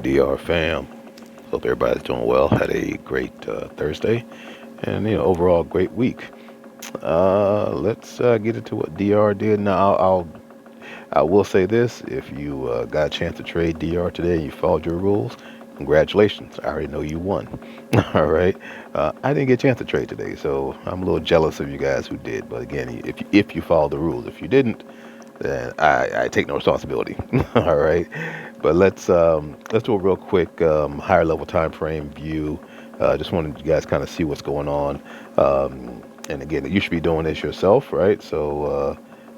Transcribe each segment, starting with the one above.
DR fam. Hope everybody's doing well. Had a great Thursday, and overall great week. Let's get into what DR did. Now, I will say this: if you got a chance to trade DR today and you followed your rules, congratulations. I already know you won. All right. I didn't get a chance to trade today, so I'm a little jealous of you guys who did. But again, if you followed the rules, if you didn't, then I take no responsibility. All right. But let's do a real quick higher level time frame view. Just wanted you guys kind of see what's going on. And again, you should be doing this yourself, right? So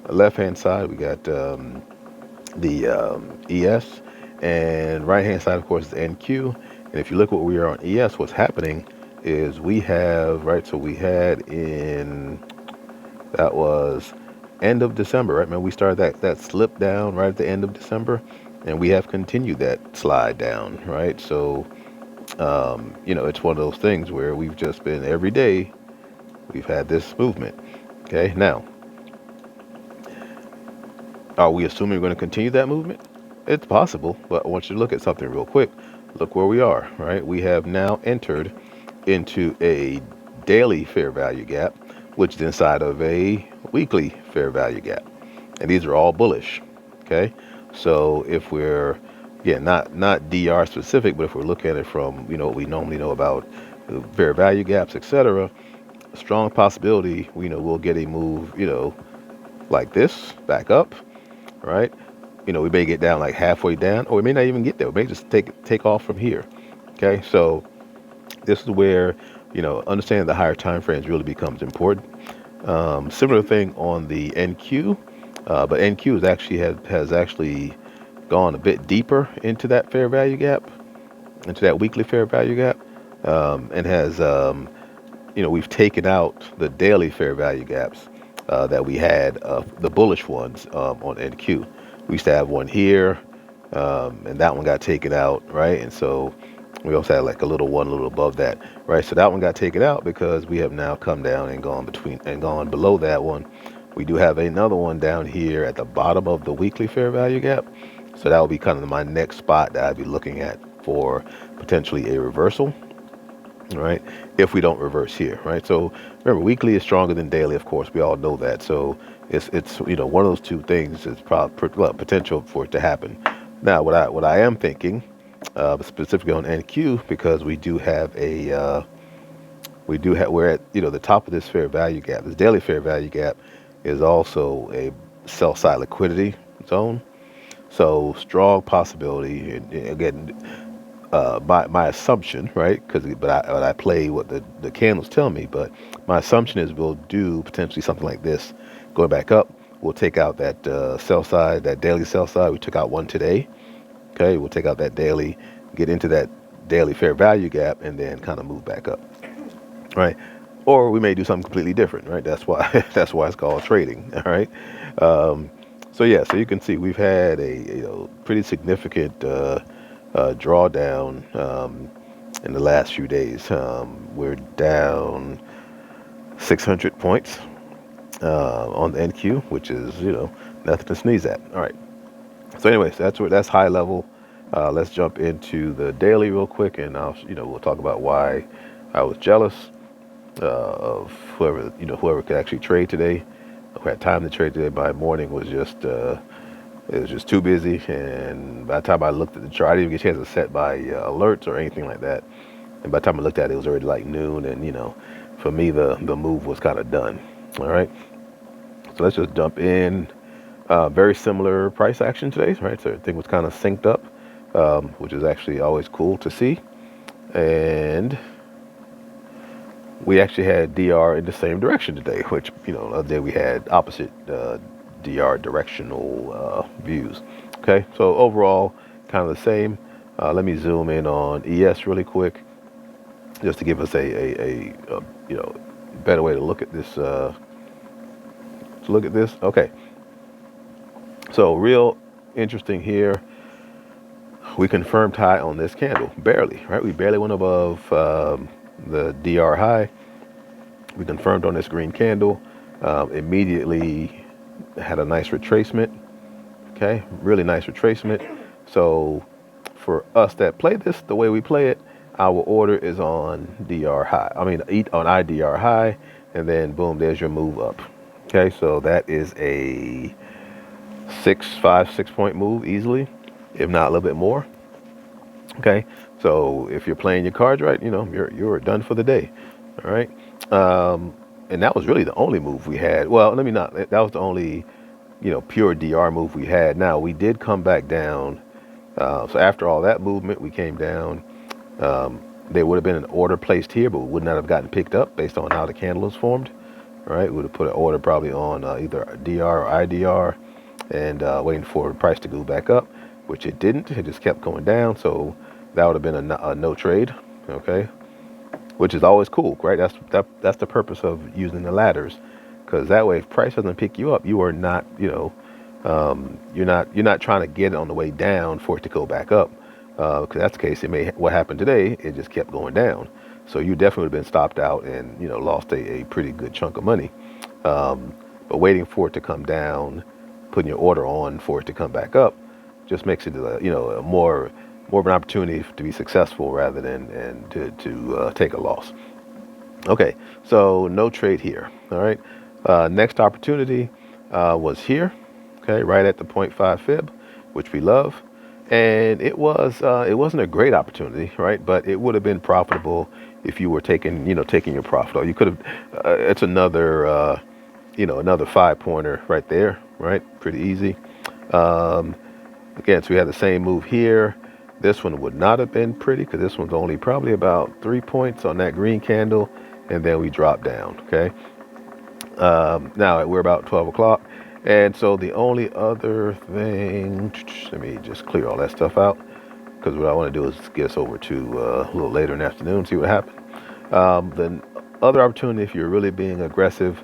left hand side we got the ES, and right hand side of course is the NQ. And if you look what we are on ES, what's happening is we have, right, so we had in, that was end of December, right? Man, we started that slip down right at the end of December, and we have continued that slide down, right? So it's one of those things where we've just been every day we've had this movement. Okay, now are we assuming we're going to continue that movement? It's possible, but I want you to look at something real quick. Look where we are, right? We have now entered into a daily fair value gap, which is inside of a weekly fair value gap. And these are all bullish. Okay. So if we're, again, not DR specific, but if we're looking at it from, what we normally know about fair value gaps, etc., strong possibility, we'll get a move, like this back up, right? We may get down like halfway down, or we may not even get there. We may just take off from here. Okay. So this is where, understanding the higher time frames really becomes important. Similar thing on the NQ, but NQ has actually gone a bit deeper into that fair value gap, into that weekly fair value gap, and has, we've taken out the daily fair value gaps that we had, the bullish ones on NQ. We used to have one here, and that one got taken out, right? And so we also had like a little above that, right? So that one got taken out because we have now come down and gone below that one. We do have another one down here at the bottom of the weekly fair value gap. So that will be kind of my next spot that I'd be looking at for potentially a reversal, right? If we don't reverse here, right? So remember, weekly is stronger than daily, of course. We all know that. So it's one of those two things is probably potential for it to happen. Now, what I am thinking, specifically on NQ, because we're at the top of this fair value gap. This daily fair value gap is also a sell side liquidity zone. So strong possibility, and again, my assumption, right? But I play what the candles tell me. But my assumption is we'll do potentially something like this, going back up. We'll take out that sell side, that daily sell side. We took out one today. Okay, we'll take out that daily, get into that daily fair value gap, and then kind of move back up, right? Or we may do something completely different, right? That's why that's why it's called trading. All right. So yeah, so you can see we've had a pretty significant drawdown in the last few days. We're down 600 points on the NQ, which is nothing to sneeze at. All right. So anyways, that's high level. Let's jump into the daily real quick, and we'll talk about why I was jealous of whoever could actually trade today, who had time to trade today. My morning was just it was just too busy, and by the time I looked at the chart, I didn't even get a chance to set my alerts or anything like that. And by the time I looked at it, it was already like noon, and for me the move was kind of done. All right, so let's just jump in. Very similar price action today, right? So everything was kind of synced up, which is actually always cool to see. And we actually had DR in the same direction today, which, the other day we had opposite DR directional views. Okay, so overall, kind of the same. Let me zoom in on ES really quick, just to give us a better way to look at this. Okay. So real interesting here. We confirmed high on this candle, barely, right? We barely went above the DR high. We confirmed on this green candle. Immediately had a nice retracement. Okay, really nice retracement. So for us that play this the way we play it, our order is on DR high. I mean, on IDR high, and then boom, there's your move up. Okay, so that is a 6 point move easily, if not a little bit more. Okay, so if you're playing your cards right, you're done for the day. All right, and that was really the only move we had. Well, let me not. That was the only pure DR move we had. Now we did come back down. So after all that movement, we came down. There would have been an order placed here, but we would not have gotten picked up based on how the candle is formed. All right, we would have put an order probably on either DR or IDR, and waiting for the price to go back up, which it didn't. It just kept going down. So that would have been a no trade. Okay, which is always cool, right? That's the purpose of using the ladders, because that way, if price doesn't pick you up, you are not, you're not trying to get it on the way down for it to go back up. Because that's the case. What happened today, it just kept going down. So you definitely would have been stopped out and lost a pretty good chunk of money. But waiting for it to come down, putting your order on for it to come back up, just makes it a more of an opportunity to be successful rather than to take a loss. Okay, so no trade here. All right. Next opportunity was here. Okay, right at the 0.5 fib, which we love. And it wasn't a great opportunity, right? But it would have been profitable if you were taking your profit. Or you could have. It's another another 5-pointer right there, right? Pretty easy. Again, so we had the same move here. This one would not have been pretty because this one's only probably about 3 points on that green candle, and then we drop down. Okay. Now we're about 12 o'clock. And so the only other thing, let me just clear all that stuff out, because what I want to do is get us over to a little later in the afternoon, see what happened. The other opportunity, if you're really being aggressive,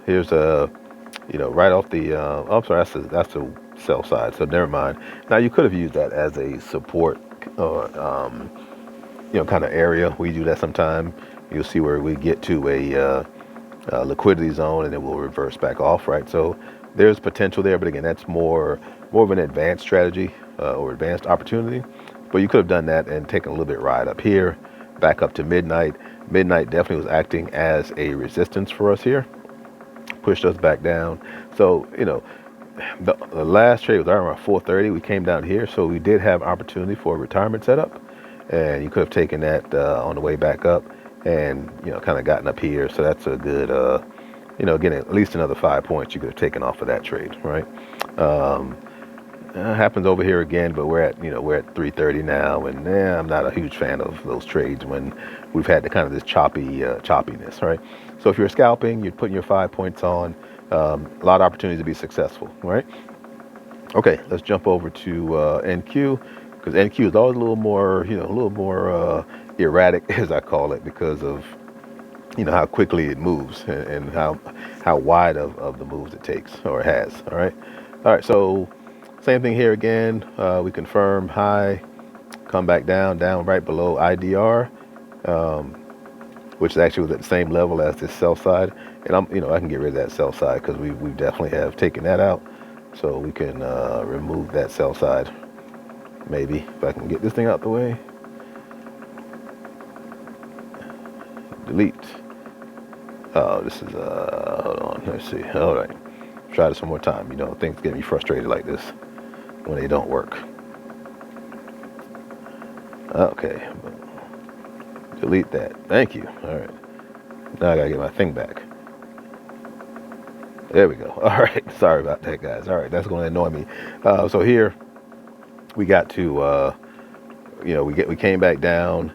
here's right off the, I'm sorry, that's the sell side, so never mind. Now you could have used that as a support, kind of area. We do that sometime. You'll see where we get to a liquidity zone, and then we'll reverse back off, right? So there's potential there, but again, that's more of an advanced strategy or advanced opportunity. But you could have done that and taken a little bit ride up here, back up to midnight. Midnight definitely was acting as a resistance for us here, pushed us back down. So the last trade was around 4:30. We came down here, so we did have opportunity for a retirement setup, and you could have taken that on the way back up, and kind of gotten up here. So that's a good. Again, at least another 5 points you could have taken off of that trade, right? Happens over here again, but we're at 3:30 now, and I'm not a huge fan of those trades when we've had the kind of this choppiness, right? So if you're scalping, you're putting your 5 points on, a lot of opportunities to be successful, right? Okay, let's jump over to NQ, because NQ is always a little more erratic, as I call it, because of how quickly it moves and how wide of the moves it takes or has. All right, so same thing here again. We confirm high, come back down right below IDR, which actually was at the same level as this sell side. And I can get rid of that sell side because we definitely have taken that out, so we can remove that sell side. Maybe if I can get this thing out the way. Delete. Oh, this is, hold on, let's see. All right, try this one more time. Things get me frustrated like this when they don't work. Okay, delete that. Thank you. All right, now I gotta get my thing back. There we go. All right, sorry about that, guys. All right, that's gonna annoy me. So here we got to, we came back down,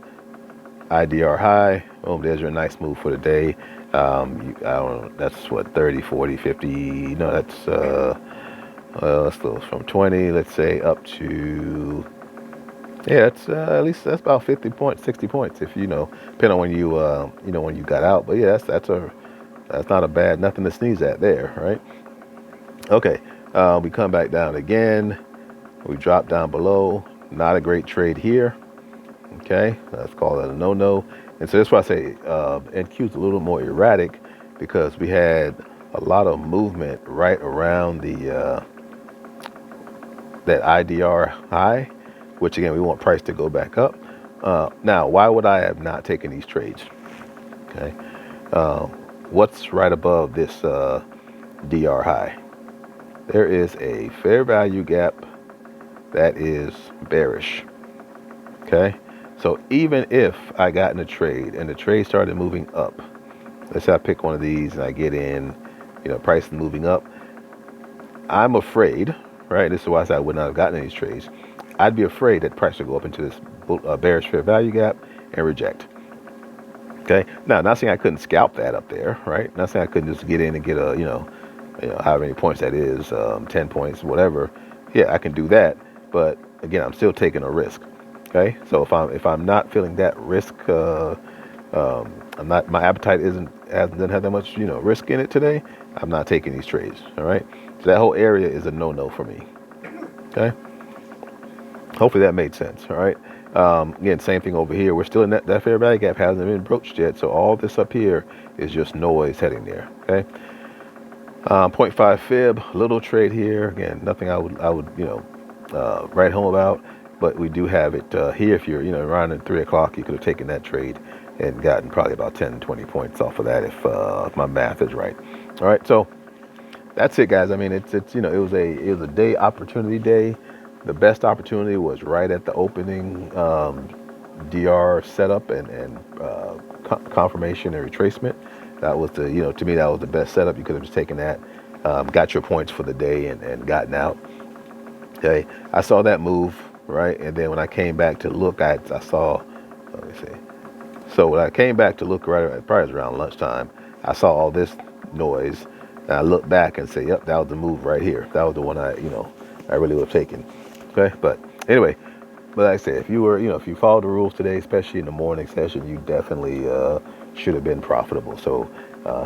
IDR high. Boom, there's your nice move for the day. I don't know, that's what, 30, 40, 50, no, that's, let's go from 20, let's say, up to, yeah, it's, at least that's about 50 points, 60 points, if, depending on when you, when you got out. But yeah, that's not a bad, nothing to sneeze at there, right? Okay, we come back down again, we drop down below, not a great trade here. Okay, let's call that a no-no. And so that's why I say NQ is a little more erratic, because we had a lot of movement right around the that IDR high, which again, we want price to go back up. Now, why would I have not taken these trades? Okay. What's right above this DR high? There is a fair value gap that is bearish. Okay. So even if I got in a trade and the trade started moving up, let's say I pick one of these and I get in, price is moving up, I'm afraid, right? This is why I said I would not have gotten these trades. I'd be afraid that price would go up into this bearish fair value gap and reject. Okay. Now, not saying I couldn't scalp that up there, right? Not saying I couldn't just get in and get a, however many points that is, 10 points, whatever. Yeah, I can do that. But again, I'm still taking a risk. Okay. So if I'm not feeling that risk, I'm not, my appetite doesn't have that much, risk in it today, I'm not taking these trades. All right. So that whole area is a no-no for me. Okay. Hopefully that made sense. All right. Again, same thing over here. We're still in that fair value gap hasn't been broached yet. So all this up here is just noise heading there. Okay. 0.5 fib, little trade here. Again, nothing I would write home about, but we do have it here. If you're around at 3 o'clock, you could have taken that trade and gotten probably about 10, 20 points off of that if my math is right. All right. So that's it, guys. I mean, it was a day opportunity day. The best opportunity was right at the opening DR setup and confirmation and retracement. That was to me, that was the best setup. You could have just taken that, got your points for the day and gotten out. Okay, I saw that move, right? And then when I came back to look, I saw, let me see. So when I came back to look probably around lunchtime, I saw all this noise. And I looked back and say, yep, that was the move right here. That was the one I really would have taken. Okay, but anyway, but like I said, if you followed the rules today, especially in the morning session, you definitely should have been profitable. So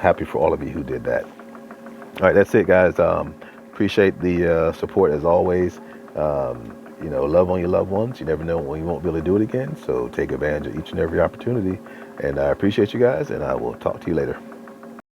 happy for all of you who did that. All right, that's it, guys. Appreciate the support as always. Love on your loved ones. You never know when you won't be able to do it again. So take advantage of each and every opportunity. And I appreciate you guys, and I will talk to you later.